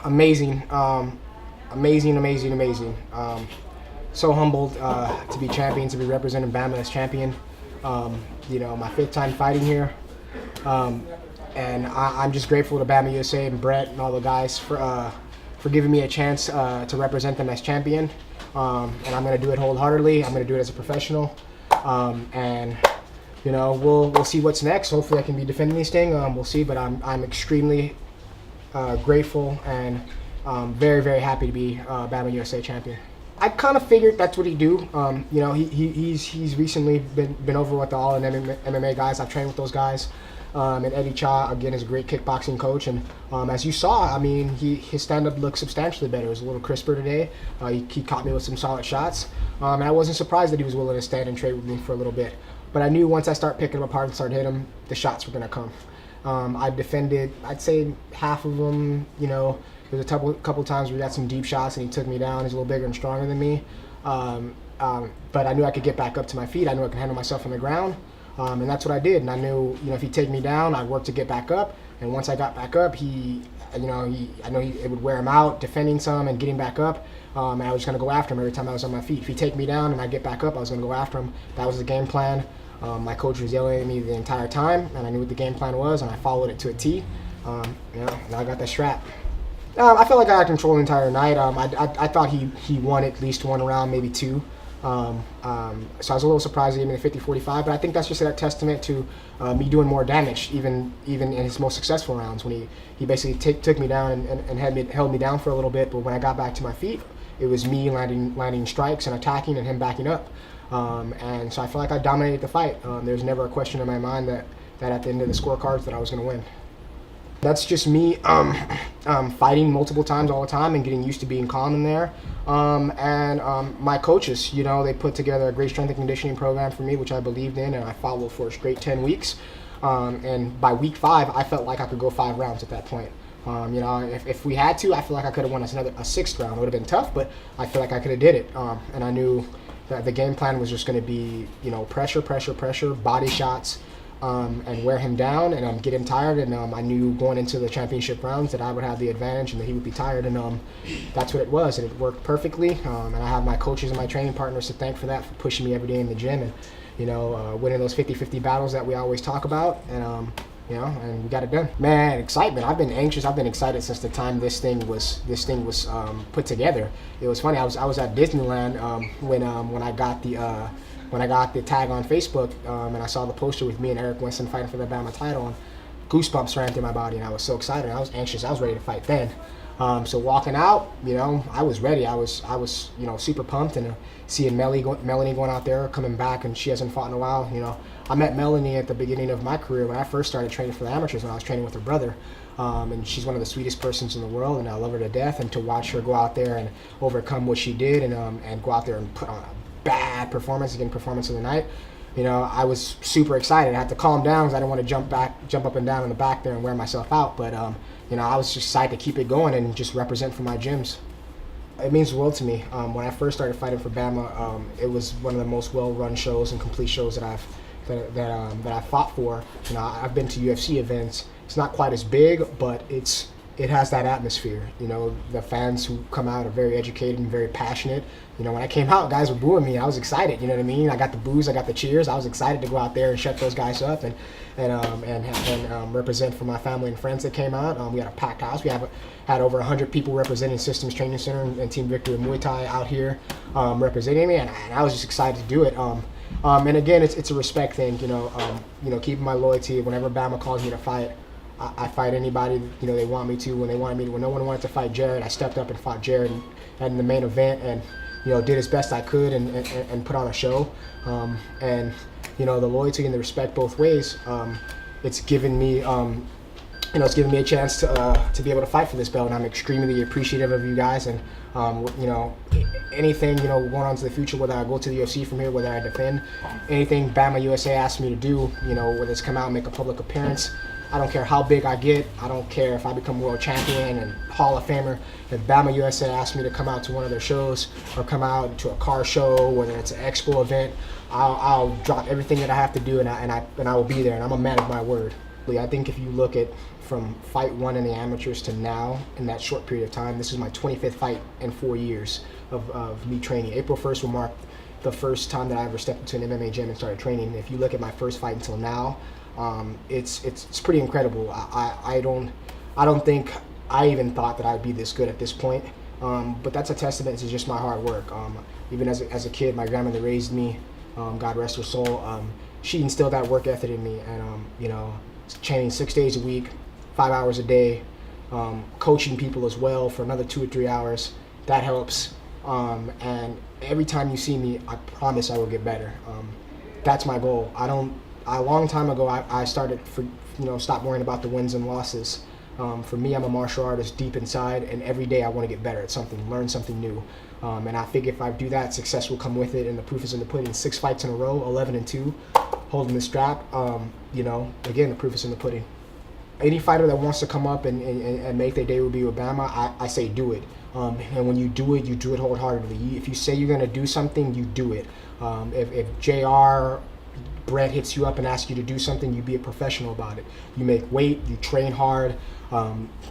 Amazing, amazing. So humbled to be champion, to be representing Bama as champion. My fifth time fighting here. And I'm just grateful to Bama USA and Brett and all the guys for giving me a chance to represent them as champion. And I'm going to do it wholeheartedly. I'm going to do it as a professional. And we'll see what's next. Hopefully I can be defending this thing. We'll see, but I'm extremely grateful and very, very happy to be Bama USA champion. I kind of figured that's what he'd do. He's recently been over with all the MMA guys. I've trained with those guys. And Eddie Cha, again, is a great kickboxing coach. And as you saw, I mean, his stand-up looked substantially better. It was a little crisper today. He caught me with some solid shots. And I wasn't surprised that he was willing to stand and trade with me for a little bit. But I knew once I start picking him apart and start hitting him, the shots were going to come. I defended, I'd say, half of them. There's a couple times where we got some deep shots and he took me down. He's a little bigger and stronger than me. But I knew I could get back up to my feet. I knew I could handle myself on the ground. And that's what I did. And I knew, if he'd take me down, I'd work to get back up. And once I got back up, it would wear him out, defending some and getting back up. And I was just going to go after him every time I was on my feet. If he'd take me down and I get back up, I was going to go after him. That was the game plan. My coach was yelling at me the entire time, and I knew what the game plan was, and I followed it to a T. Now I got that strap. I felt like I had control the entire night. I thought he won at least one round, maybe two. So I was a little surprised he gave me the 50-45, but I think that's just a testament to me doing more damage, even in his most successful rounds, when he basically took me down and held me down for a little bit. But when I got back to my feet, it was me landing strikes and attacking and him backing up. And so I feel like I dominated the fight. There's never a question in my mind that at the end of the scorecards that I was going to win. That's just me fighting multiple times all the time and getting used to being calm in there. My coaches, they put together a great strength and conditioning program for me, which I believed in, and I followed for a straight 10 weeks. And by week 5, I felt like I could go 5 rounds at that point. If we had to, I feel like I could have won a 6th round. It would have been tough, but I feel like I could have did it. And I knew that the game plan was just going to be, pressure, body shots, and wear him down and get him tired. And I knew going into the championship rounds that I would have the advantage and that he would be tired. And that's what it was. And it worked perfectly. And I have my coaches and my training partners to thank for that, for pushing me every day in the gym and, winning those 50-50 battles that we always talk about. And, and we got it done. Man, excitement. I've been anxious. I've been excited since the time this thing was put together. It was funny. I was at Disneyland when I got the tag on Facebook and I saw the poster with me and Eric Winston fighting for the Bama title, and goosebumps ran through my body, and I was so excited. I was anxious. I was ready to fight then. So walking out, I was ready. I was super pumped, and seeing Melanie going out there, coming back, and she hasn't fought in a while. I met Melanie at the beginning of my career when I first started training for the amateurs, when I was training with her brother. And she's one of the sweetest persons in the world, and I love her to death. And to watch her go out there and overcome what she did, and go out there and put on a bad performance, again, performance of the night, I was super excited. I had to calm down because I didn't want to jump up and down in the back there and wear myself out. But I was just excited to keep it going and just represent for my gyms. It means the world to me. When I first started fighting for Bama, it was one of the most well-run shows and complete shows that I've fought for. I've been to UFC events. It's not quite as big, but it has that atmosphere. The fans who come out are very educated and very passionate. When I came out, guys were booing me. I was excited. You know what I mean? I got the boos, I got the cheers. I was excited to go out there and shut those guys up and represent for my family and friends that came out. We had a packed house. We had over 100 people representing Systems Training Center and Team Victory Muay Thai out here representing me, and I was just excited to do it. And again, it's a respect thing. Keeping my loyalty. Whenever Bama calls me to fight, I fight anybody they want me to. When no one wanted to fight Jared, I stepped up and fought Jared in the main event, and did as best I could and put on a show. And the loyalty and the respect both ways. It's given me it's given me a chance to be able to fight for this belt, and I'm extremely appreciative of you guys. And anything going on to the future, whether I go to the UFC from here, whether I defend, anything Bama USA asks me to do, whether it's come out and make a public appearance. I don't care how big I get. I don't care if I become world champion and Hall of Famer. If Bama USA asks me to come out to one of their shows or come out to a car show, whether it's an expo event, I'll drop everything that I have to do, and I will be there. And I'm a man of my word. I think if you look at from fight 1 in the amateurs to now, in that short period of time, this is my 25th fight in 4 years of me training. April 1st will mark the first time that I ever stepped into an MMA gym and started training. If you look at my first fight until now, it's pretty incredible. I don't think I even thought that I'd be this good at this point. But that's a testament to just my hard work. Even as a kid, my grandmother raised me, God rest her soul. She instilled that work ethic in me, and training 6 days a week, 5 hours a day, coaching people as well for another 2 or 3 hours. That helps. And every time you see me, I promise I will get better. That's my goal. A long time ago, I started stop worrying about the wins and losses. For me, I'm a martial artist deep inside, and every day I want to get better at something, learn something new. And I figure if I do that, success will come with it, and the proof is in the pudding. 6 fights in a row, 11-2, holding the strap. Again, the proof is in the pudding. Any fighter that wants to come up and make their debut with Bama, I say do it. And when you do it wholeheartedly. If you say you're going to do something, you do it. If JR Brett hits you up and asks you to do something, you be a professional about it. You make weight, you train hard.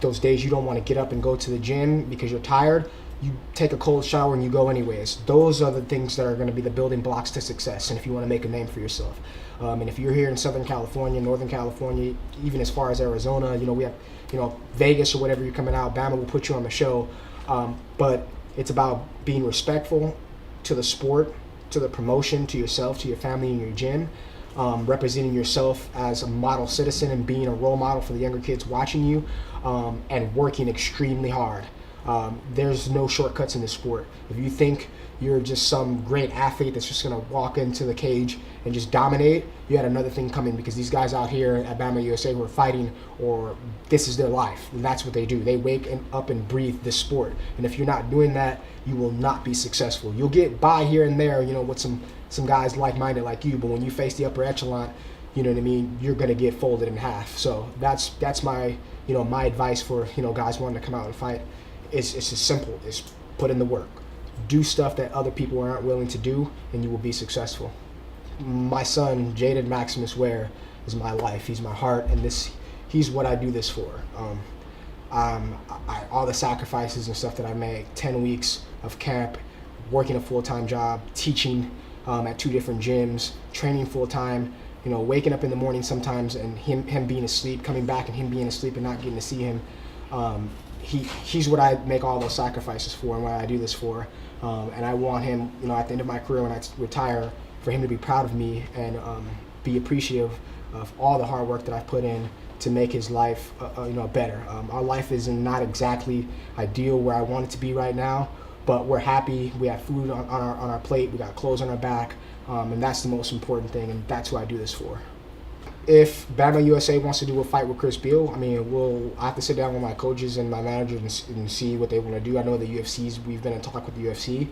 Those days you don't want to get up and go to the gym because you're tired, you take a cold shower and you go anyways. Those are the things that are going to be the building blocks to success, and if you want to make a name for yourself. And if you're here in Southern California, Northern California, even as far as Arizona, we have, Vegas or whatever you're coming out, Bama will put you on the show. But it's about being respectful to the sport, to the promotion, to yourself, to your family, and your gym. Representing yourself as a model citizen and being a role model for the younger kids watching you, and working extremely hard. There's no shortcuts in this sport. If you think you're just some great athlete that's just going to walk into the cage and just dominate, you had another thing coming, because these guys out here at Bama USA who are fighting, or this is their life, and that's what they do. They wake up and breathe this sport, and if you're not doing that, you will not be successful. You'll get by here and there, with some guys like-minded like you, but when you face the upper echelon, you're going to get folded in half. So that's my my advice for guys wanting to come out and fight. It's just simple. It's put in the work. Do stuff that other people aren't willing to do, and you will be successful. My son, Jaden Maximus Ware, is my life. He's my heart, and he's what I do this for. All the sacrifices and stuff that I make, 10 weeks of camp, working a full-time job, teaching at 2 different gyms, training full-time, waking up in the morning sometimes and him being asleep, coming back and him being asleep and not getting to see him. He's what I make all those sacrifices for, and what I do this for. And I want him, at the end of my career when I retire, for him to be proud of me and be appreciative of all the hard work that I've put in to make his life, better. Our life is not exactly ideal where I want it to be right now, but we're happy. We have food on our plate. We got clothes on our back, and that's the most important thing. And that's who I do this for. If Bama USA wants to do a fight with Chris Beal, I have to sit down with my coaches and my managers and see what they want to do. I know the we've been in talk with the UFC.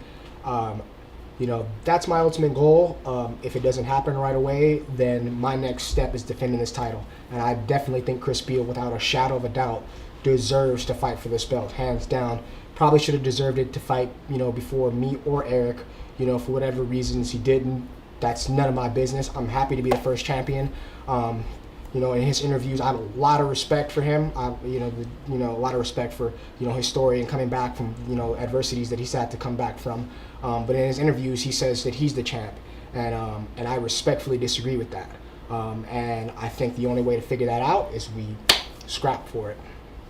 That's my ultimate goal. If it doesn't happen right away, then my next step is defending this title. And I definitely think Chris Beal, without a shadow of a doubt, deserves to fight for this belt, hands down. Probably should have deserved it to fight, before me or Eric. For whatever reasons he didn't. That's none of my business. I'm happy to be the first champion. In his interviews, I have a lot of respect for him. A lot of respect for his story and coming back from adversities that he's had to come back from. But in his interviews, he says that he's the champ, and I respectfully disagree with that. And I think the only way to figure that out is we scrap for it.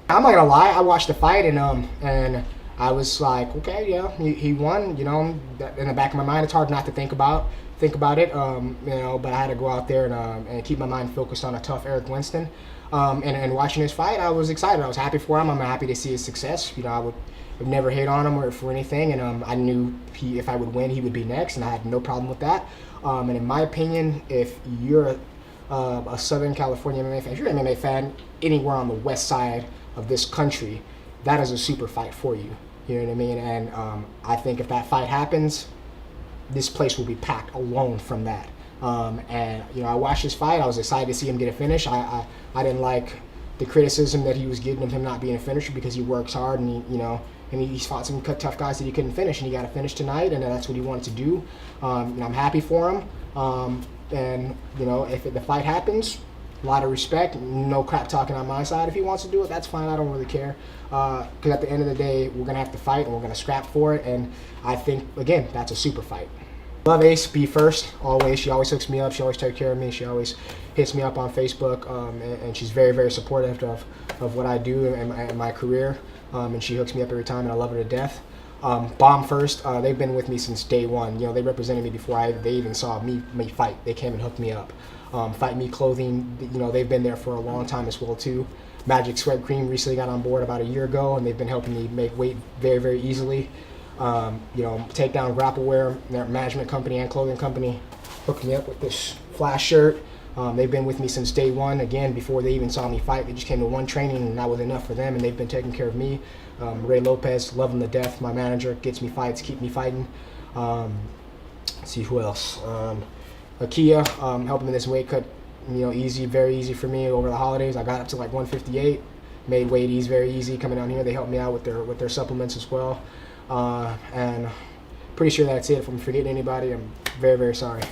I'm not gonna lie. I watched the fight and I was like, okay, yeah, he won. In the back of my mind, it's hard not to think about it, but I had to go out there and keep my mind focused on a tough Eric Winston. And watching his fight, I was excited. I was happy for him. I'm happy to see his success. I would never hate on him or for anything, and I knew if I would win, he would be next, and I had no problem with that. And in my opinion, if you're a Southern California MMA fan, if you're an MMA fan anywhere on the west side of this country, that is a super fight for you. You know what I mean? And I think if that fight happens, this place will be packed alone from that. I watched his fight. I was excited to see him get a finish. I didn't like the criticism that he was getting of him not being a finisher, because he works hard and he's fought some tough guys that he couldn't finish, and he got a finish tonight, and that's what he wanted to do. And I'm happy for him. If the fight happens, A lot of respect, no crap talking on my side. If he wants to do it, that's fine. I don't really care. Because at the end of the day, we're gonna have to fight and we're gonna scrap for it. And I think again, that's a super fight. Love Ace, be first always. She always hooks me up. She always takes care of me. She always hits me up on Facebook, and she's very, very supportive of what I do and my career. And she hooks me up every time, and I love her to death. Bomb First, they've been with me since day one. You know, they represented me before they even saw me fight. They came and hooked me up. Fight Me Clothing, you know, they've been there for a long time as well too. Magic Sweat Cream recently got on board about a year ago, and they've been helping me make weight very, very easily. You know, Takedown Grappleware, their management company and clothing company, hooked me up with this Flash shirt. They've been with me since day one. Again, before they even saw me fight, they just came to one training, and that was enough for them, and they've been taking care of me. Ray Lopez, love him to death. My manager, gets me fights, keep me fighting. Let's see who else. Akia, helping me this weight cut, you know, easy, very easy for me over the holidays. I got up to like 158, made weight easy, very easy coming down here. They helped me out with their supplements as well. And pretty sure that's it. If I'm forgetting anybody, I'm very, very sorry.